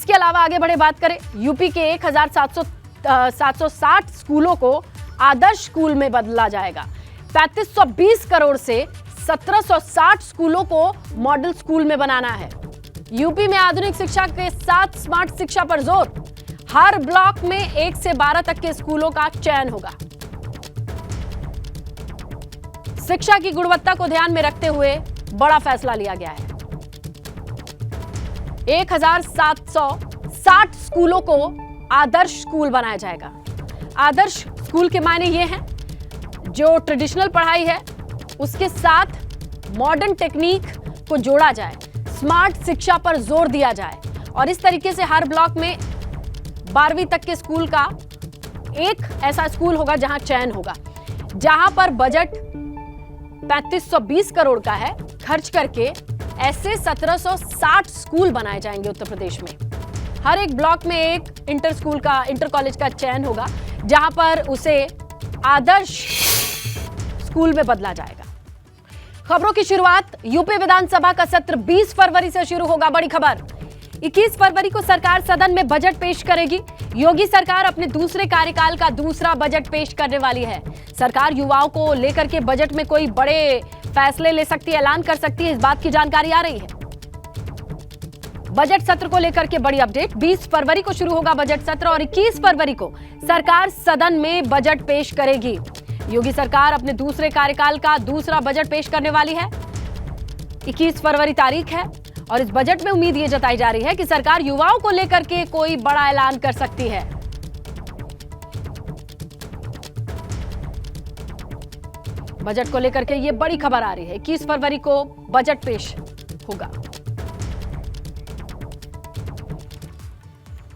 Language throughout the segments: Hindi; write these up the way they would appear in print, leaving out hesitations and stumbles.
इसके अलावा आगे बढ़े बात करें, यूपी के 1760 स्कूलों को आदर्श स्कूल में बदला जाएगा। 3520 करोड़ से 1760 स्कूलों को मॉडल स्कूल में बनाना है। यूपी में आधुनिक शिक्षा के साथ स्मार्ट शिक्षा पर जोर। हर ब्लॉक में 1 से 12 तक के स्कूलों का चयन होगा। शिक्षा की गुणवत्ता को ध्यान में रखते हुए बड़ा फैसला लिया गया है। 1760 स्कूलों को आदर्श स्कूल बनाया जाएगा। आदर्श स्कूल के मायने ये हैं, जो ट्रेडिशनल पढ़ाई है उसके साथ मॉडर्न टेक्निक को जोड़ा जाए, स्मार्ट शिक्षा पर जोर दिया जाए और इस तरीके से हर ब्लॉक में 12वीं तक के स्कूल का एक ऐसा स्कूल होगा जहां चयन होगा। जहां पर बजट 3520 करोड़ का है, खर्च करके ऐसे 1760 स्कूल बनाए जाएंगे उत्तर प्रदेश में। हर एक ब्लॉक में एक इंटर कॉलेज का चयन होगा जहां पर उसे आदर्श स्कूल में बदला जाएगा। खबरों की शुरुआत, यूपी विधानसभा का सत्र 20 फरवरी से शुरू होगा। बड़ी खबर, 21 फरवरी को सरकार सदन में बजट पेश करेगी। योगी सरकार अपने दूसरे कार्यकाल का दूसरा बजट पेश करने वाली है। सरकार युवाओं को लेकर के बजट में कोई बड़े फैसले ले सकती है, ऐलान कर सकती है, इस बात की जानकारी आ रही है। बजट सत्र को लेकर के बड़ी अपडेट, 20 फरवरी को शुरू होगा बजट सत्र और 21 फरवरी को सरकार सदन में बजट पेश करेगी। योगी सरकार अपने दूसरे कार्यकाल का दूसरा बजट पेश करने वाली है। 21 फरवरी तारीख है और इस बजट में उम्मीद ये जताई जा रही है कि सरकार युवाओं को लेकर के कोई बड़ा ऐलान कर सकती है। बजट को लेकर के ये बड़ी खबर आ रही है, 21 फरवरी को बजट पेश होगा।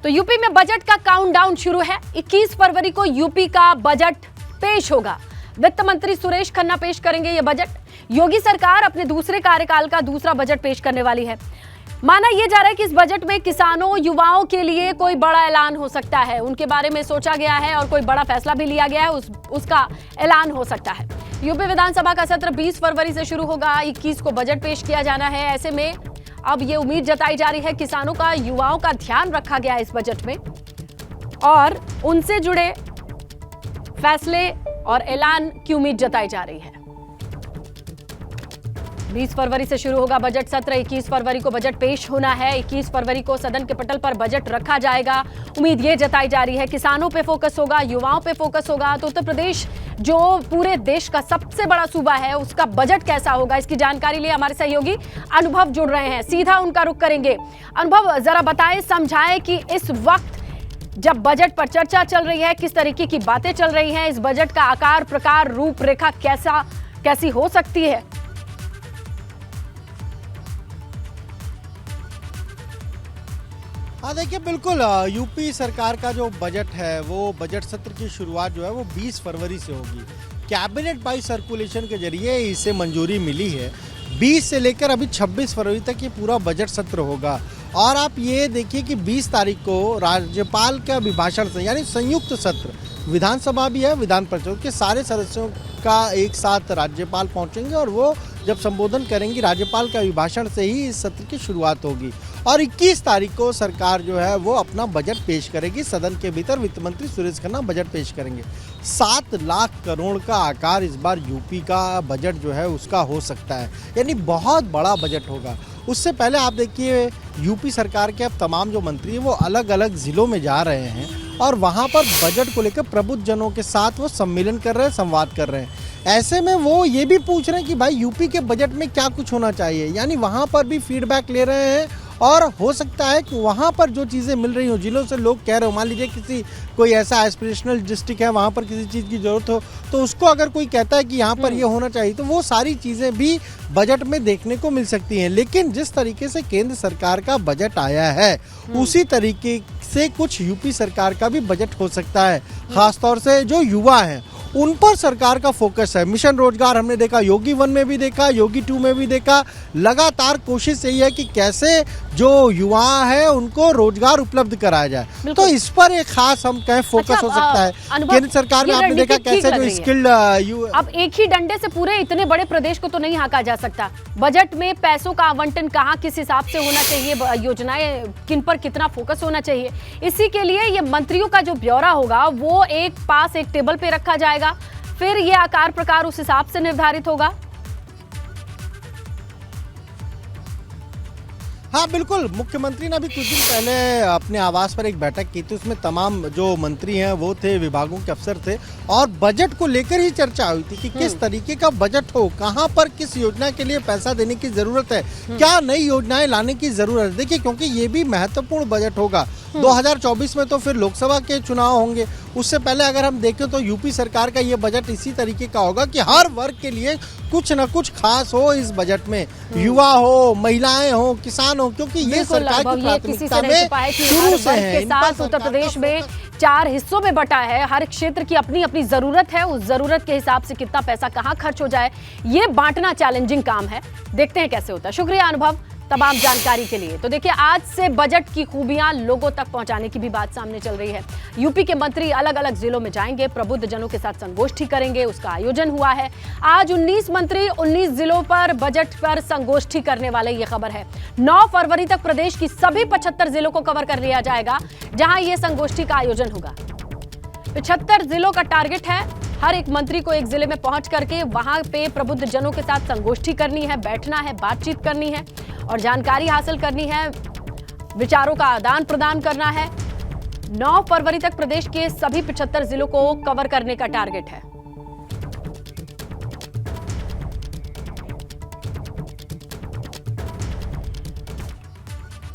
तो यूपी में बजट का काउंटडाउन शुरू है। 21 फरवरी को यूपी का बजट पेश होगा। वित्त मंत्री सुरेश खन्ना पेश करेंगे यह बजट। योगी सरकार अपने दूसरे कार्यकाल का दूसरा बजट पेश करने वाली है। माना यह जा रहा है कि इस बजट में किसानों, युवाओं के लिए कोई बड़ा ऐलान हो सकता है, उनके बारे में सोचा गया है और कोई बड़ा फैसला भी लिया गया है, उसका ऐलान हो सकता है। यूपी विधानसभा का सत्र 20 फरवरी से शुरू होगा। 21 को बजट पेश किया जाना है। ऐसे में अब ये उम्मीद जताई जा रही है, किसानों का, युवाओं का ध्यान रखा गया है इस बजट में और उनसे जुड़े फैसले और ऐलान की उम्मीद जताई जा रही है। 20 फरवरी से शुरू होगा बजट सत्र। 21 फरवरी को बजट पेश होना है। 21 फरवरी को सदन के पटल पर बजट रखा जाएगा। उम्मीद ये जताई जा रही है, किसानों पे फोकस होगा, युवाओं पे फोकस होगा। तो उत्तर प्रदेश जो पूरे देश का सबसे बड़ा सूबा है, उसका बजट कैसा होगा, इसकी जानकारी लिए हमारे सहयोगी अनुभव जुड़ रहे हैं। सीधा उनका रुख करेंगे। अनुभव, जरा बताएं, समझाएं कि इस वक्त जब बजट पर चर्चा चल रही है, किस तरीके की बातें चल रही हैं, इस बजट का आकार, प्रकार, रूपरेखा कैसी हो सकती है? हाँ देखिए, बिल्कुल यूपी सरकार का जो बजट है, वो बजट सत्र की शुरुआत जो है वो 20 फरवरी से होगी। कैबिनेट बाई सर्कुलेशन के जरिए इसे मंजूरी मिली है। 20 से लेकर अभी 26 फरवरी तक ये पूरा बजट सत्र होगा और आप ये देखिए कि 20 तारीख को राज्यपाल के अभिभाषण से, यानी संयुक्त सत्र, विधानसभा भी है, विधान परिषद के सारे सदस्यों का एक साथ राज्यपाल पहुंचेंगे और वो जब संबोधन करेंगी, राज्यपाल के अभिभाषण से ही इस सत्र की शुरुआत होगी। और 21 तारीख को सरकार जो है वो अपना बजट पेश करेगी सदन के भीतर। वित्त मंत्री सुरेश खन्ना बजट पेश करेंगे। 7 लाख करोड़ का आकार इस बार यूपी का बजट जो है उसका हो सकता है, यानी बहुत बड़ा बजट होगा। उससे पहले आप देखिए, यूपी सरकार के अब तमाम जो मंत्री हैं वो अलग अलग ज़िलों में जा रहे हैं और वहाँ पर बजट को लेकर प्रबुद्ध जनों के साथ वो सम्मेलन कर रहे हैं, संवाद कर रहे हैं। ऐसे में वो ये भी पूछ रहे हैं कि भाई यूपी के बजट में क्या कुछ होना चाहिए, यानी वहाँ पर भी फीडबैक ले रहे हैं और हो सकता है कि वहाँ पर जो चीज़ें मिल रही हो, जिलों से लोग कह रहे हो, मान लीजिए कोई ऐसा एस्पिरेशनल डिस्ट्रिक्ट है, वहाँ पर किसी चीज़ की ज़रूरत हो, तो उसको अगर कोई कहता है कि यहाँ पर ये होना चाहिए, तो वो सारी चीज़ें भी बजट में देखने को मिल सकती हैं। लेकिन जिस तरीके से केंद्र सरकार का बजट आया है, उसी तरीके से कुछ यूपी सरकार का भी बजट हो सकता है। खासतौर से जो युवा हैं उन पर सरकार का फोकस है। मिशन रोजगार हमने देखा, योगी 1 में भी देखा, योगी 2 में भी देखा। लगातार कोशिश यही है कि कैसे जो युवा है उनको रोजगार उपलब्ध कराया जाए। तो इस पर एक खास हम कहें फोकस हो सकता है। केंद्र सरकार में आपने देखा कैसे जो स्किल्ड अब एक ही डंडे से पूरे इतने बड़े प्रदेश को तो नहीं हाँका जा सकता। बजट में पैसों का आवंटन कहाँ किस हिसाब से होना चाहिए, योजनाएं किन पर कितना फोकस होना चाहिए, इसी के लिए ये मंत्रियों का जो ब्यौरा होगा वो एक पास एक टेबल पे रखा जाएगा, फिर ये आकार प्रकार उस हिसाब से निर्धारित होगा। हाँ बिल्कुल, मुख्यमंत्री ने अभी कुछ दिन पहले अपने आवास पर एक बैठक की थी, उसमें तमाम जो मंत्री हैं वो थे, विभागों के अफसर थे और बजट को लेकर ही चर्चा हुई थी कि किस तरीके का बजट हो, कहां पर किस योजना के लिए पैसा देने की जरूरत है, क्या नई योजनाएं लाने की जरूरत है। देखिए क्योंकि ये भी महत्वपूर्ण बजट होगा। 2024 में तो फिर लोकसभा के चुनाव होंगे, उससे पहले अगर हम देखें तो यूपी सरकार का ये बजट इसी तरीके का होगा कि हर वर्ग के लिए कुछ न कुछ खास हो इस बजट में, युवा हो, महिलाएं हो, किसान हो, क्योंकि ये सरकार की प्राथमिकता में शुरू से है। उत्तर प्रदेश में 4 हिस्सों में बटा है, हर क्षेत्र की अपनी अपनी जरूरत है, उस जरूरत के हिसाब से कितना पैसा कहाँ खर्च हो जाए ये बांटना चैलेंजिंग काम है। देखते हैं कैसे होता है। शुक्रिया अनुभव तमाम जानकारी के लिए। तो देखिए आज से बजट की खूबियां लोगों तक पहुंचाने की भी बात सामने चल रही है। यूपी के मंत्री अलग अलग जिलों में जाएंगे, प्रबुद्ध जनों के साथ संगोष्ठी करेंगे, उसका आयोजन हुआ है। आज 19 मंत्री 19 जिलों पर बजट पर संगोष्ठी करने वाले, ये खबर है। 9 फरवरी तक प्रदेश की सभी 75 जिलों को कवर कर लिया जाएगा जहां यह संगोष्ठी का आयोजन होगा। 75 जिलों का टारगेट है। हर एक मंत्री को एक जिले में पहुंच करके वहां पे प्रबुद्ध जनों के साथ संगोष्ठी करनी है, बैठना है, बातचीत करनी है और जानकारी हासिल करनी है, विचारों का आदान प्रदान करना है। 9 फरवरी तक प्रदेश के सभी 75 जिलों को कवर करने का टारगेट है।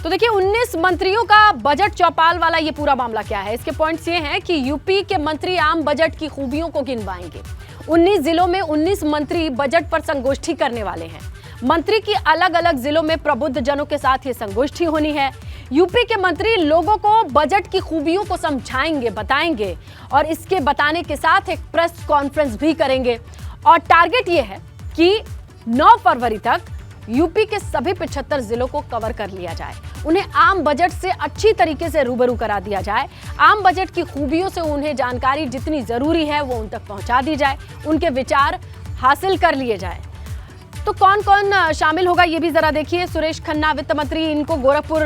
तो देखिए 19 मंत्रियों का बजट चौपाल वाला ये पूरा मामला क्या है, इसके पॉइंट्स ये हैं कि यूपी के मंत्री आम बजट की खूबियों को गिनवाएंगे। 19 जिलों में 19 मंत्री बजट पर संगोष्ठी करने वाले हैं। मंत्री की अलग अलग जिलों में प्रबुद्ध जनों के साथ ये संगोष्ठी होनी है। यूपी के मंत्री लोगों को बजट की खूबियों को समझाएंगे, बताएंगे और इसके बताने के साथ एक प्रेस कॉन्फ्रेंस भी करेंगे। और टारगेट ये है कि 9 फरवरी तक यूपी के सभी 75 जिलों को कवर कर लिया जाए, उन्हें आम बजट से अच्छी तरीके से रूबरू करा दिया जाए, आम बजट की खूबियों से उन्हें जानकारी जितनी जरूरी है वो उन तक पहुंचा दी जाए, उनके विचार हासिल कर लिए जाए। तो कौन कौन शामिल होगा ये भी जरा देखिए। सुरेश खन्ना वित्त मंत्री, इनको गोरखपुर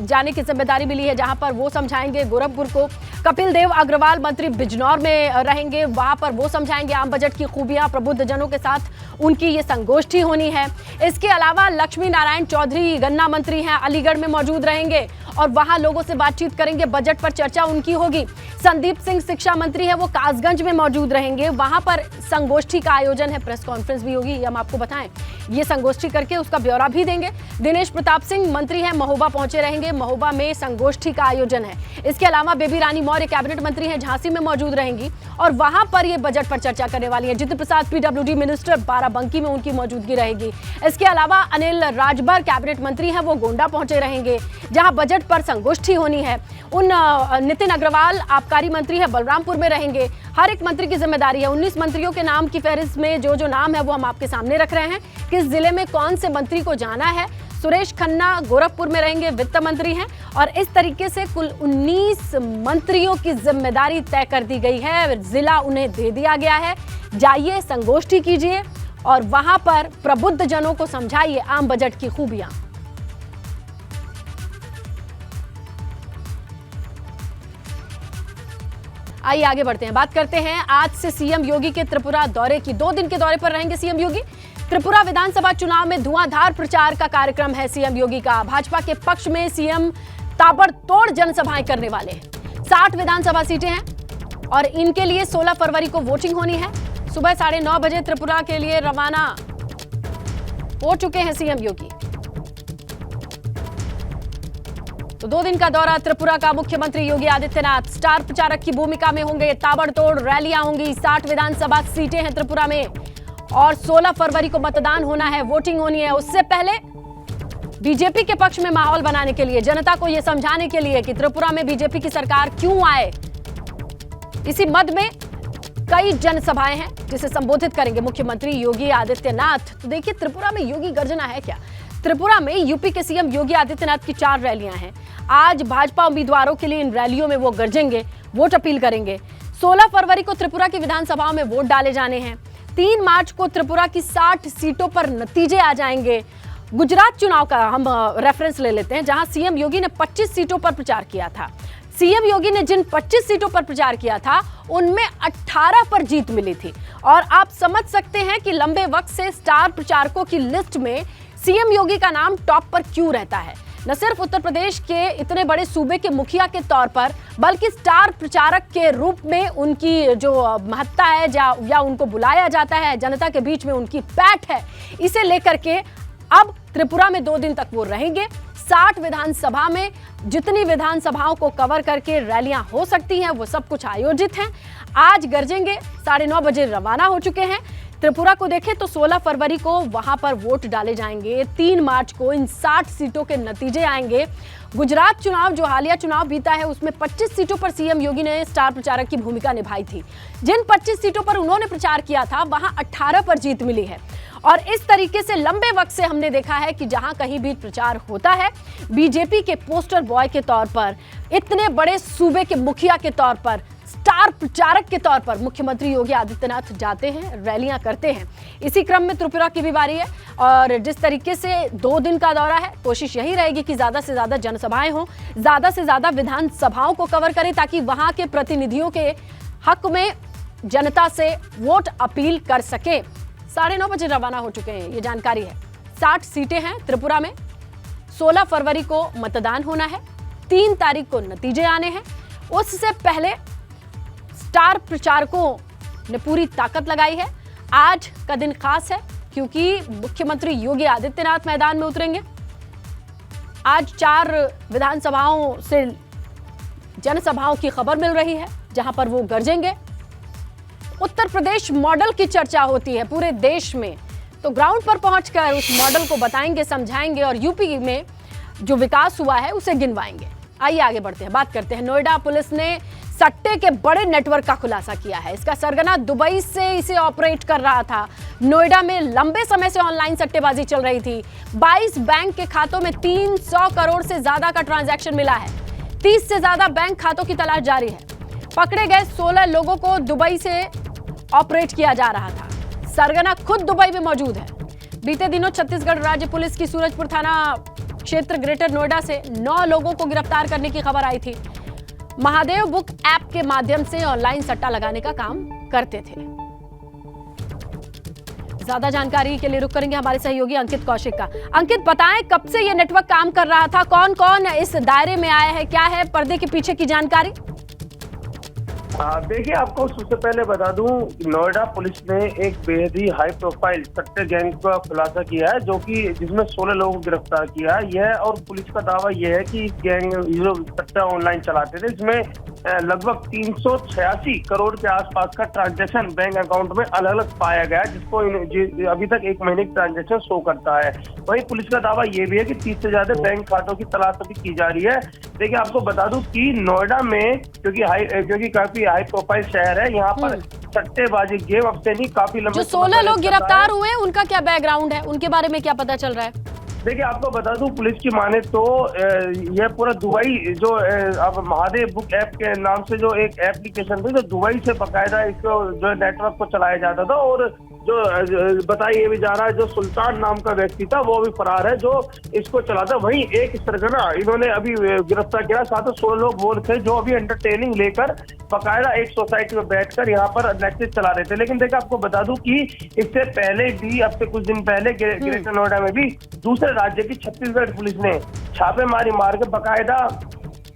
जाने की जिम्मेदारी मिली है जहां पर वो समझाएंगे गोरखपुर को। कपिल देव अग्रवाल मंत्री बिजनौर में रहेंगे, वहां पर वो समझाएंगे आम बजट की खूबियां, प्रबुद्ध जनों के साथ उनकी ये संगोष्ठी होनी है। इसके अलावा लक्ष्मी नारायण चौधरी गन्ना मंत्री हैं, अलीगढ़ में मौजूद रहेंगे और वहां लोगों से बातचीत करेंगे, बजट पर चर्चा उनकी होगी। संदीप सिंह शिक्षा मंत्री है, वो कासगंज में मौजूद रहेंगे, वहां पर संगोष्ठी का आयोजन है, प्रेस कॉन्फ्रेंस भी होगी, ये हम आपको बताएं। ये संगोष्ठी करके उसका ब्यौरा भी देंगे। दिनेश प्रताप सिंह मंत्री हैं, महोबा पहुंचे रहेंगे, महोबा में संगोष्ठी का आयोजन है। इसके अलावा बेबी रानी मौर्य कैबिनेट मंत्री हैं, झांसी में मौजूद रहेंगी और वहां पर ये बजट पर चर्चा करने वाली है। जितिन प्रसाद पीडब्ल्यूडी मिनिस्टर बाराबंकी में उनकी मौजूदगी रहेगी। इसके अलावा अनिल राजभर कैबिनेट मंत्री हैं, वो गोंडा पहुंचे रहेंगे जहां बजट पर संगोष्ठी होनी है। नितिन अग्रवाल आबकारी मंत्री है, बलरामपुर में रहेंगे। हर एक मंत्री की जिम्मेदारी है। 19 मंत्रियों के नाम की फहरिस्त में जो जो नाम है वो हम आपके सामने रख रहे हैं, किस जिले में कौन से मंत्री को जाना है। सुरेश खन्ना गोरखपुर में रहेंगे, वित्त मंत्री हैं और इस तरीके से कुल 19 मंत्रियों की जिम्मेदारी तय कर दी गई है, जिला उन्हें दे दिया गया है। जाइए, संगोष्ठी कीजिए और वहां पर प्रबुद्ध जनों को समझाइए आम बजट की खूबियां। आइए आगे बढ़ते हैं, बात करते हैं आज से सीएम योगी के त्रिपुरा दौरे की। 2 दिन के दौरे पर रहेंगे सीएम योगी। त्रिपुरा विधानसभा चुनाव में धुआंधार प्रचार का कार्यक्रम है सीएम योगी का। भाजपा के पक्ष में सीएम ताबड़तोड़ जनसभाएं करने वाले हैं। 60 विधानसभा सीटें हैं और इनके लिए 16 फरवरी को वोटिंग होनी है। सुबह 9:30 बजे त्रिपुरा के लिए रवाना हो चुके हैं सीएम योगी। तो 2 दिन का दौरा त्रिपुरा का मुख्यमंत्री योगी आदित्यनाथ स्टार प्रचारक की भूमिका में होंगे। ताबड़तोड़ रैलियां होंगी। 60 विधानसभा सीटें हैं त्रिपुरा में और 16 फरवरी को मतदान होना है, वोटिंग होनी है। उससे पहले बीजेपी के पक्ष में माहौल बनाने के लिए, जनता को यह समझाने के लिए कि त्रिपुरा में बीजेपी की सरकार क्यों आए, इसी मद में कई जनसभाएं हैं जिसे संबोधित करेंगे मुख्यमंत्री योगी आदित्यनाथ। तो देखिए त्रिपुरा में योगी गर्जना है क्या। त्रिपुरा में यूपी के सीएम योगी आदित्यनाथ की 4 रैलियां हैं। आज भाजपा उम्मीदवारों के लिए इन रैलियों में वो गरजेंगे, वोट अपील करेंगे। 16 फरवरी को त्रिपुरा की विधानसभाओं में वोट डाले जाने हैं। 3 मार्च को त्रिपुरा की 60 सीटों पर नतीजे आ जाएंगे। गुजरात चुनाव का हम रेफरेंस ले लेते हैं, जहां सीएम योगी ने 25 सीटों पर प्रचार किया था। सीएम योगी ने जिन 25 सीटों पर प्रचार किया था, उनमें 18 पर जीत मिली थी। और आप समझ सकते हैं कि लंबे वक्त से स्टार प्रचारकों की लिस्ट में सीएम योगी का नाम टॉप पर क्यों रहता है। न सिर्फ उत्तर प्रदेश के इतने बड़े सूबे के मुखिया के तौर पर, बल्कि स्टार प्रचारक के रूप में उनकी जो महत्ता है या उनको बुलाया जाता है, जनता के बीच में उनकी पैठ है, इसे लेकर के अब त्रिपुरा में 2 दिन तक वो रहेंगे। 60 विधानसभा में जितनी विधानसभाओं को कवर करके रैलियां हो सकती हैं, वो सब कुछ आयोजित हैं। आज गरजेंगे, 9:30 बजे रवाना हो चुके हैं। त्रिपुरा को देखें तो 16 फरवरी को वहां पर वोट डाले जाएंगे। 3 मार्च को इन 60 सीटों के नतीजे आएंगे। गुजरात चुनाव, जो हालिया चुनाव बीता है, उसमें 25 सीटों पर सीएम योगी ने स्टार प्रचारक की भूमिका निभाई थी। जिन 25 सीटों पर उन्होंने प्रचार किया था, वहां 18 पर जीत मिली है। और इस तरीके से लंबे वक्त से हमने देखा है कि जहां कहीं भी प्रचार होता है, बीजेपी के पोस्टर बॉय के तौर पर, इतने बड़े सूबे के मुखिया के तौर पर, स्टार प्रचारक के तौर पर मुख्यमंत्री योगी आदित्यनाथ जाते हैं, रैलियां करते हैं। इसी क्रम में त्रिपुरा की भी बारी है और जिस तरीके से 2 दिन का दौरा है, कोशिश यही रहेगी कि ज्यादा से ज्यादा जनसभाएं हों, ज्यादा से ज्यादा विधानसभाओं को कवर करें, ताकि वहां के प्रतिनिधियों के हक में जनता से वोट अपील कर सके। 9:30 बजे रवाना हो चुके हैं, ये जानकारी है। 60 सीटें हैं त्रिपुरा में। 16 फरवरी को मतदान होना है, 3 तारीख को नतीजे आने हैं। उससे पहले स्टार प्रचारकों ने पूरी ताकत लगाई है। आज का दिन खास है क्योंकि मुख्यमंत्री योगी आदित्यनाथ मैदान में उतरेंगे। आज 4 विधानसभाओं से जनसभाओं की खबर मिल रही है, जहां पर वो गरजेंगे। उत्तर प्रदेश मॉडल की चर्चा होती है पूरे देश में, तो ग्राउंड पर पहुंचकर उस मॉडल को बताएंगे, समझाएंगे और यूपी में जो विकास हुआ है उसे गिनवाएंगे। आइए आगे बढ़ते हैं, बात करते हैं। नोएडा पुलिस ने सट्टे के बड़े नेटवर्क का खुलासा किया है। इसका सरगना दुबई से इसे ऑपरेट कर रहा था। नोएडा में लंबे समय से ऑनलाइन सट्टेबाजी चल रही थी। 22 बैंक के खातों में 300 करोड़ से ज्यादा का ट्रांजैक्शन मिला है। 30 से ज्यादा बैंक खातों की तलाश जारी है। पकड़े गए 16 लोगों को दुबई से ऑपरेट किया जा रहा था। सरगना खुद दुबई में मौजूद है। बीते दिनों छत्तीसगढ़ राज्य पुलिस की सूरजपुर थाना क्षेत्र ग्रेटर नोएडा से 9 लोगों को गिरफ्तार करने की खबर आई थी। महादेव बुक ऐप के माध्यम से ऑनलाइन सट्टा लगाने का काम करते थे। ज्यादा जानकारी के लिए रुक करेंगे हमारे सहयोगी अंकित कौशिक का। अंकित, बताएं कब से ये नेटवर्क काम कर रहा था, कौन कौन इस दायरे में आया है, क्या है पर्दे के पीछे की जानकारी? देखिए, आपको सबसे पहले बता दूं, नोएडा पुलिस ने एक बेहद ही हाई प्रोफाइल सट्टे गैंग का खुलासा किया है, जो कि जिसमें 16 लोगों को गिरफ्तार किया है। यह और पुलिस का दावा यह है कि इस गैंग जो सट्टा ऑनलाइन चलाते थे, इसमें लगभग 386 करोड़ के आसपास का ट्रांजैक्शन बैंक अकाउंट में अलग अलग पाया गया, जिसको अभी तक 1 महीने की ट्रांजैक्शन शो करता है। वहीं पुलिस का दावा यह भी है कि 30 से ज्यादा बैंक खातों की तलाश अभी की जा रही है। देखिए, आपको बता दूं कि नोएडा में क्योंकि काफी हाई प्रोफाइल शहर है, यहाँ पर सट्टेबाजी गेम अब से नहीं, काफी लंबे जो 16 लोग गिरफ्तार हुए हैं, उनका क्या बैकग्राउंड है, उनके बारे में क्या पता चल रहा है? देखिए, आपको बता दूं, पुलिस की माने तो यह पूरा दुबई जो अब महादेव बुक ऐप के नाम से जो एक एप्लीकेशन थी, जो दुबई से बकायदा इसको जो नेटवर्क को चलाया जाता था, और जो बताया ये भी जा रहा है जो सुल्तान नाम का व्यक्ति था वो भी फरार है, जो इसको चलाता। वहीं एक सरगना इन्होंने अभी गिरफ्तार किया। साथ ही 16 लोग वो थे जो अभी एंटरटेनिंग लेकर बकायदा एक सोसाइटी में बैठकर यहाँ पर नेटफ्लिक्स चला रहे थे। लेकिन देखिए, आपको बता दूं कि इससे पहले भी, अब से कुछ दिन पहले ग्रेटर नोएडा में भी दूसरे राज्य की छत्तीसगढ़ पुलिस ने छापेमारी मार के बकायदा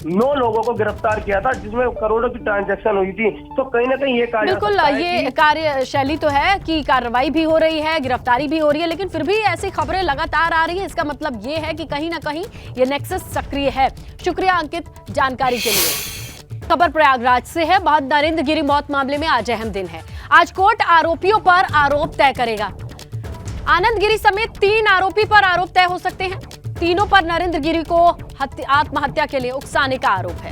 9 लोगों को गिरफ्तार किया था, जिसमें करोड़ों की ट्रांजैक्शन हुई थी। तो कहीं ना कहीं ये बिल्कुल ये कार्यशैली तो है कि कार्रवाई भी हो रही है, गिरफ्तारी भी हो रही है, लेकिन फिर भी ऐसी खबरें लगातार आ रही है। इसका मतलब ये है कि कहीं ना कहीं ये नेक्सस सक्रिय है। शुक्रिया अंकित जानकारी के लिए। खबर प्रयागराज से है। बहुत नरेंद्र गिरी मौत मामले में आज अहम दिन है। आज कोर्ट आरोपियों पर आरोप तय करेगा। आनंद गिरी समेत 3 आरोपी पर आरोप तय हो सकते हैं। तीनों पर नरेंद्र गिरी को आत्महत्या के लिए उकसाने का आरोप है।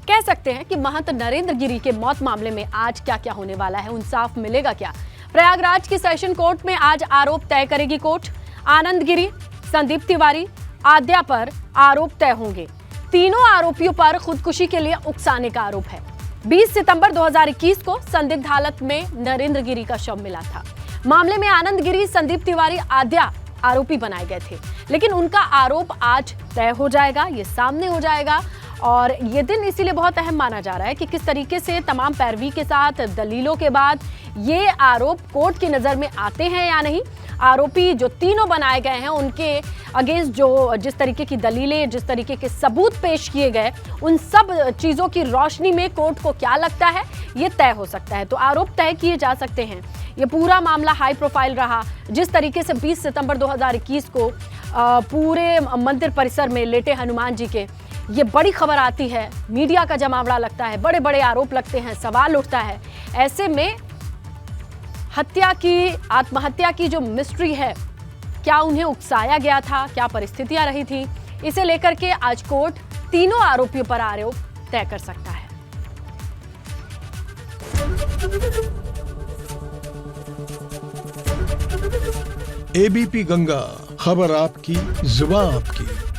कह सकते हैं कि महंत नरेंद्र गिरी के मौत मामले में आज क्या क्या होने वाला है, इंसाफ मिलेगा क्या? प्रयागराज की सेशन कोर्ट में आज आरोप तय करेगी कोर्ट। आनंद गिरी, संदीप तिवारी, आद्या पर आरोप तय होंगे। तीनों आरोपियों पर खुदकुशी के लिए उकसाने का आरोप है। 20 सितंबर 2021 को संदिग्ध हालत में नरेंद्र गिरी का शव मिला था। मामले में आनंद गिरी, संदीप तिवारी, आद्या आरोपी बनाए गए थे, लेकिन उनका आरोप आज तय हो जाएगा, ये सामने हो जाएगा। और ये दिन इसीलिए बहुत अहम माना जा रहा है कि किस तरीके से तमाम पैरवी के साथ, दलीलों के बाद ये आरोप कोर्ट की नज़र में आते हैं या नहीं। आरोपी जो तीनों बनाए गए हैं उनके अगेंस्ट जो जिस तरीके की दलीलें, जिस तरीके के सबूत पेश किए गए, उन सब चीज़ों की रोशनी में कोर्ट को क्या लगता है ये तय हो सकता है। तो आरोप तय किए जा सकते हैं। ये पूरा मामला हाई प्रोफाइल रहा। जिस तरीके से 20 सितंबर 2021 को पूरे मंदिर परिसर में लेटे हनुमान जी के ये बड़ी खबर आती है, मीडिया का जमावड़ा लगता है, बड़े बड़े आरोप लगते हैं, सवाल उठता है। ऐसे में आत्महत्या की जो मिस्ट्री है, क्या उन्हें उकसाया गया था, क्या परिस्थितियां रही थी, इसे लेकर के आज कोर्ट तीनों आरोपियों पर आरोप तय कर सकता है। एबीपी गंगा, खबर आपकी, जुबान आपकी।